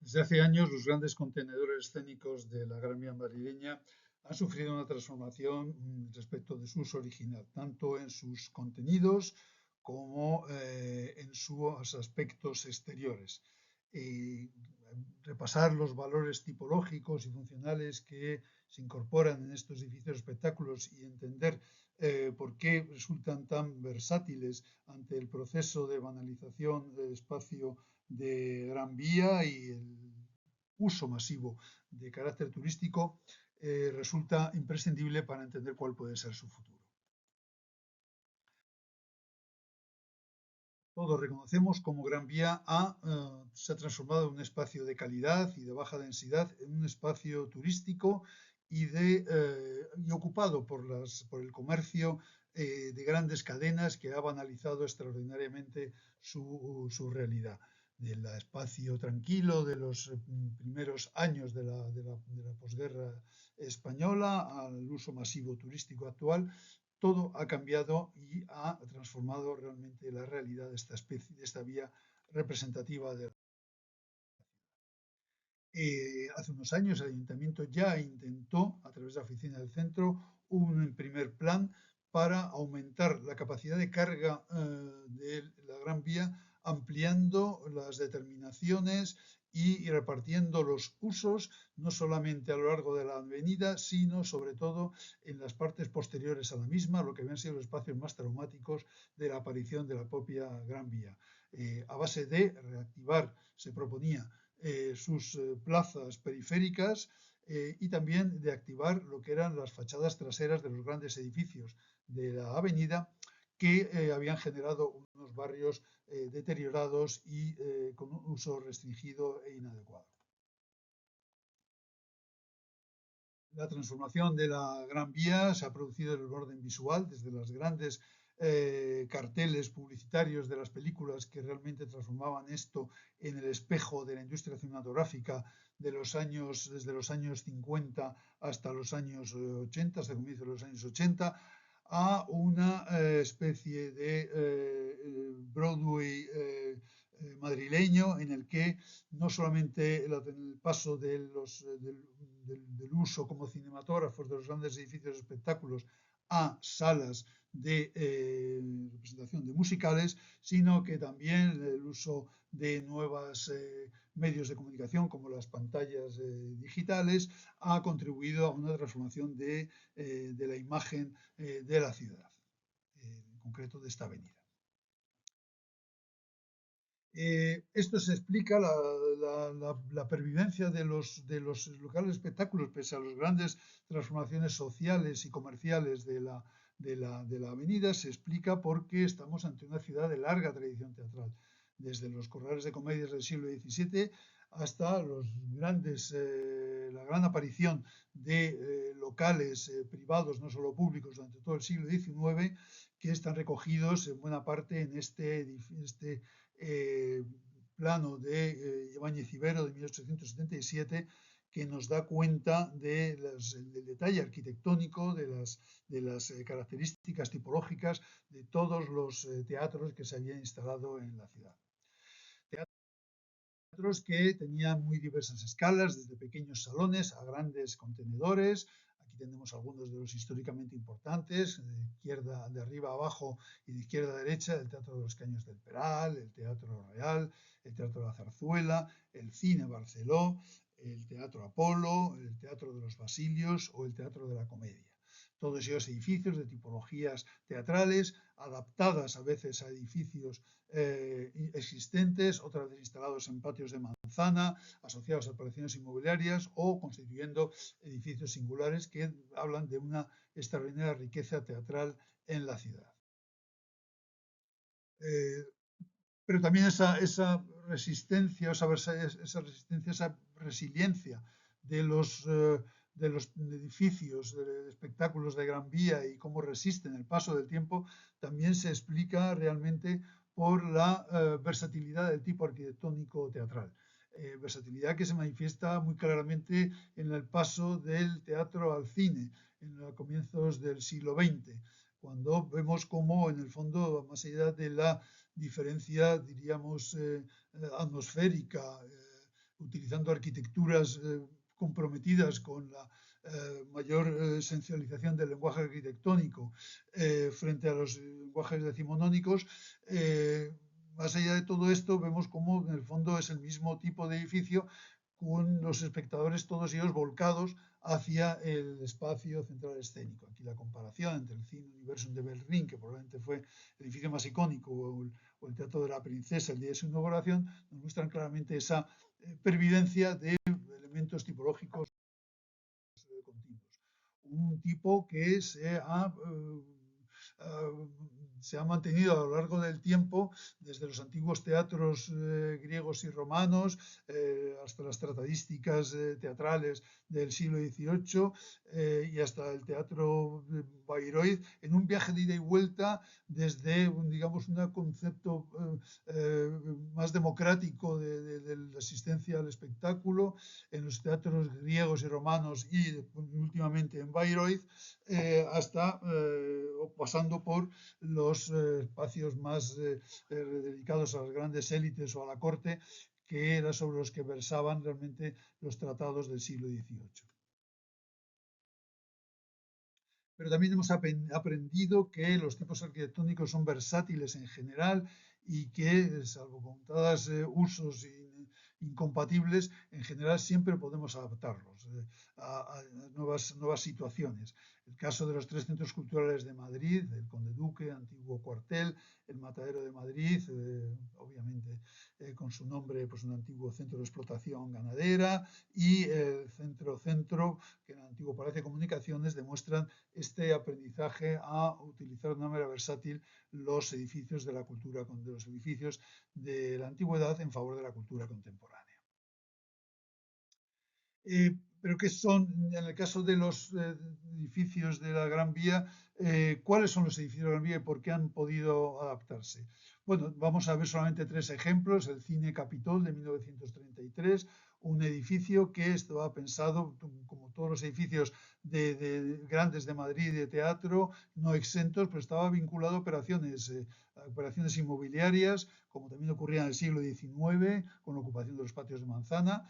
Desde hace años, los grandes contenedores escénicos de la Gran Vía madrileña han sufrido una transformación respecto de su uso original, tanto en sus contenidos como en sus aspectos exteriores. Y repasar los valores tipológicos y funcionales que se incorporan en estos edificios espectáculos y entender por qué resultan tan versátiles ante el proceso de banalización del espacio de Gran Vía y el uso masivo de carácter turístico, resulta imprescindible para entender cuál puede ser su futuro. Todos reconocemos cómo Gran Vía se ha transformado en un espacio de calidad y de baja densidad, en un espacio turístico y ocupado por el comercio de grandes cadenas que ha banalizado extraordinariamente su realidad. Del espacio tranquilo de los primeros años de la posguerra española al uso masivo turístico actual, todo ha cambiado y ha transformado realmente la realidad de esta especie, de esta vía representativa de hace unos años el ayuntamiento ya intentó, a través de la oficina del centro, un primer plan para aumentar la capacidad de carga de la Gran Vía, ampliando las determinaciones y repartiendo los usos, no solamente a lo largo de la avenida, sino sobre todo en las partes posteriores a la misma, lo que habían sido los espacios más traumáticos de la aparición de la propia Gran Vía. A base de reactivar, se proponía sus plazas periféricas y también de activar lo que eran las fachadas traseras de los grandes edificios de la avenida que habían generado unos barrios deteriorados y con un uso restringido e inadecuado. La transformación de la Gran Vía se ha producido en el orden visual, desde los grandes carteles publicitarios de las películas que realmente transformaban esto en el espejo de la industria cinematográfica desde los años 50 hasta los años 80, hasta el comienzo de los años 80, a una especie de Broadway madrileño en el que no solamente el paso del uso como cinematógrafos de los grandes edificios de espectáculos a salas de representación de musicales, sino que también el uso de nuevos medios de comunicación como las pantallas digitales ha contribuido a una transformación de la imagen de la ciudad, en concreto de esta avenida. Esto se explica la pervivencia de los locales de espectáculos, pese a las grandes transformaciones sociales y comerciales de la avenida, se explica porque estamos ante una ciudad de larga tradición teatral, desde los corrales de comedias del siglo XVII hasta la gran aparición de locales privados, no solo públicos, durante todo el siglo XIX, que están recogidos en buena parte en este plano de Ibáñez Ibero de 1877, que nos da cuenta del detalle arquitectónico, de las características tipológicas de todos los teatros que se habían instalado en la ciudad. Teatros que tenían muy diversas escalas, desde pequeños salones a grandes contenedores. Aquí tenemos algunos de los históricamente importantes, de arriba a abajo y de izquierda a derecha, el Teatro de los Caños del Peral, el Teatro Real, el Teatro de la Zarzuela, el Cine Barceló, el Teatro Apolo, el Teatro de los Basilios o el Teatro de la Comedia. Todos ellos edificios de tipologías teatrales, adaptadas a veces a edificios existentes, otras veces instalados en patios de manzana, asociados a operaciones inmobiliarias o constituyendo edificios singulares que hablan de una extraordinaria riqueza teatral en la ciudad. Pero también esa resistencia, esa resiliencia de los edificios, de espectáculos de Gran Vía y cómo resisten el paso del tiempo, también se explica realmente por la versatilidad del tipo arquitectónico teatral. Versatilidad que se manifiesta muy claramente en el paso del teatro al cine en los comienzos del siglo XX, cuando vemos cómo en el fondo, más allá de la diferencia, diríamos, atmosférica utilizando arquitecturas comprometidas con la mayor esencialización del lenguaje arquitectónico frente a los lenguajes decimonónicos. Más allá de todo esto, vemos cómo en el fondo es el mismo tipo de edificio con los espectadores todos ellos volcados hacia el espacio central escénico. Aquí la comparación entre el Cine Universum de Berlín, que probablemente fue el edificio más icónico, o el Teatro de la Princesa el día de su inauguración, nos muestran claramente esa pervivencia de elementos tipológicos continuos. Un tipo que se ha mantenido a lo largo del tiempo, desde los antiguos teatros griegos y romanos hasta las tratadísticas teatrales del siglo XVIII y hasta el teatro Bayreuth, en un viaje de ida y vuelta desde, digamos, un concepto más democrático de la asistencia al espectáculo en los teatros griegos y romanos y últimamente en Bayreuth, hasta pasando por los espacios más dedicados a las grandes élites o a la corte, que era sobre los que versaban realmente los tratados del siglo XVIII. Pero también hemos aprendido que los tipos arquitectónicos son versátiles en general y que, salvo contados usos incompatibles, en general siempre podemos adaptarlos a nuevas situaciones. El caso de los tres centros culturales de Madrid, el Conde Duque, antiguo cuartel, el Matadero de Madrid, obviamente con su nombre, pues un antiguo centro de explotación ganadera, y el centro, que en el antiguo Palacio de Comunicaciones, demuestran este aprendizaje a utilizar de una manera versátil los edificios de la cultura, de los edificios de la antigüedad en favor de la cultura contemporánea. Pero ¿qué son, en el caso de los edificios de la Gran Vía, cuáles son los edificios de la Gran Vía y por qué han podido adaptarse? Bueno, vamos a ver solamente tres ejemplos. El Cine Capitol de 1933, un edificio que estaba pensado, como todos los edificios grandes de Madrid de teatro, no exentos, pero estaba vinculado a operaciones inmobiliarias, como también ocurría en el siglo XIX, con la ocupación de los patios de manzana.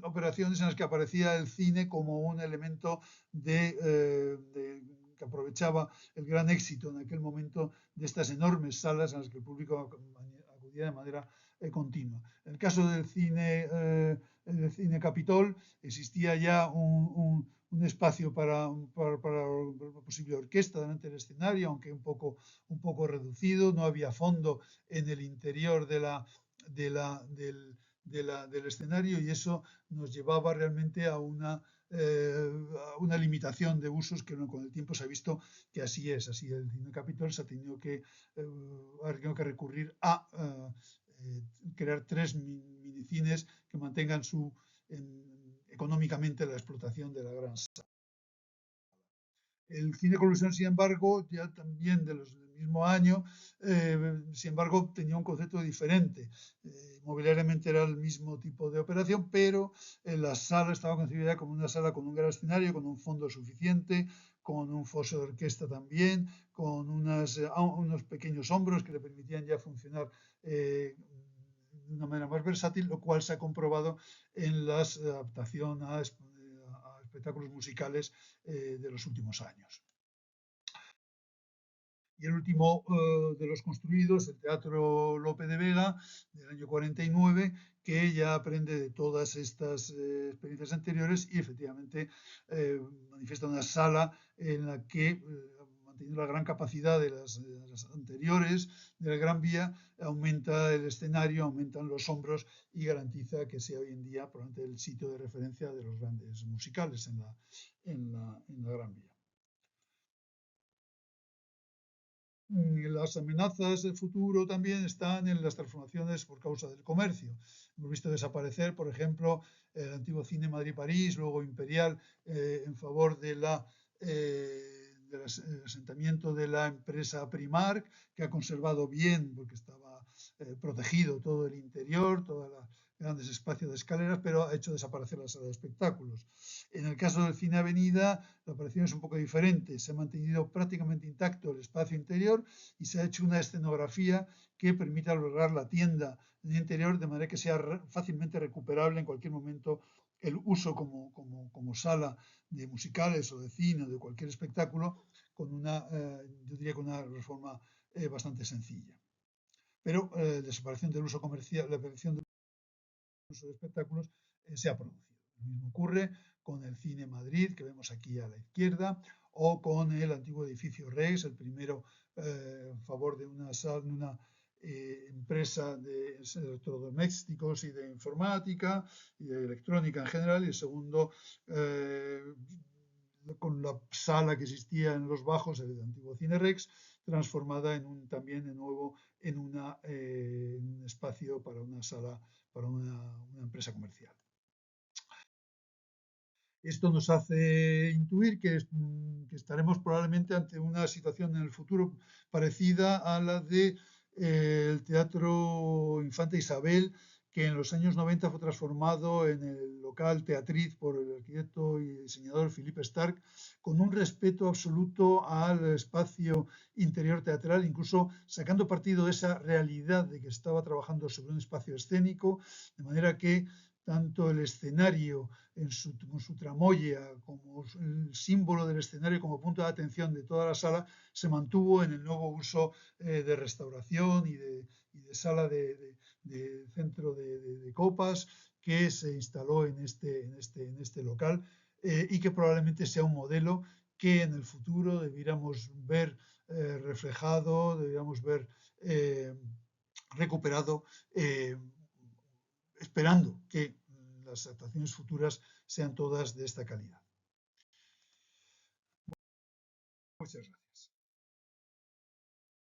Operaciones en las que aparecía el cine como un elemento que aprovechaba el gran éxito en aquel momento de estas enormes salas en las que el público acudía de manera continua. En el caso del cine Capitol existía ya un espacio para una posible orquesta delante del escenario, aunque un poco reducido, no había fondo en el interior del escenario, y eso nos llevaba realmente a una limitación de usos que con el tiempo se ha visto que así es. Así el Cine Capitol se ha tenido que recurrir a crear tres minicines que mantengan económicamente la explotación de la gran sala. El Cine Collusion, sin embargo, ya también del mismo año, sin embargo, tenía un concepto diferente. Mobiliariamente era el mismo tipo de operación, pero la sala estaba concebida como una sala con un gran escenario, con un fondo suficiente, con un foso de orquesta también, con unos pequeños hombros que le permitían ya funcionar de una manera más versátil, lo cual se ha comprobado en la adaptación a espectáculos musicales de los últimos años. Y el último de los construidos, el Teatro Lope de Vega, del año 49, que ya aprende de todas estas experiencias anteriores y efectivamente manifiesta una sala en la que, manteniendo la gran capacidad de las anteriores de la Gran Vía, aumenta el escenario, aumentan los hombros y garantiza que sea hoy en día probablemente el sitio de referencia de los grandes musicales en la Gran Vía. Las amenazas del futuro también están en las transformaciones por causa del comercio. Hemos visto desaparecer, por ejemplo, el antiguo Cine Madrid-París, luego Imperial, en favor del asentamiento de la empresa Primark, que ha conservado bien, porque estaba protegido todo el interior, todos los grandes espacios de escaleras, pero ha hecho desaparecer la sala de espectáculos. En el caso del Cine Avenida, la operación es un poco diferente. Se ha mantenido prácticamente intacto el espacio interior y se ha hecho una escenografía que permite albergar la tienda en el interior, de manera que sea fácilmente recuperable en cualquier momento el uso como sala de musicales o de cine o de cualquier espectáculo, con yo diría con una reforma bastante sencilla. Pero la desaparición del uso comercial, la aparición del uso de espectáculos se ha producido. Lo mismo ocurre con el Cine Madrid, que vemos aquí a la izquierda, o con el antiguo edificio Rex, el primero en favor de una empresa de electrodomésticos y de informática y de electrónica en general, y el segundo con la sala que existía en los bajos, el antiguo Cine Rex, transformada también de nuevo en un espacio para una sala, para una empresa comercial. Esto nos hace intuir que estaremos probablemente ante una situación en el futuro parecida a la del Teatro Infanta Isabel, que en los años 90 fue transformado en el local Teatriz por el arquitecto y diseñador Philippe Starck, con un respeto absoluto al espacio interior teatral, incluso sacando partido de esa realidad de que estaba trabajando sobre un espacio escénico, de manera que tanto el escenario con su tramoya, como el símbolo del escenario como punto de atención de toda la sala, se mantuvo en el nuevo uso de restauración y de sala de centro de copas que se instaló en este local y que probablemente sea un modelo que en el futuro debiéramos ver reflejado, debiéramos ver recuperado, esperando que las actuaciones futuras sean todas de esta calidad. Muchas gracias.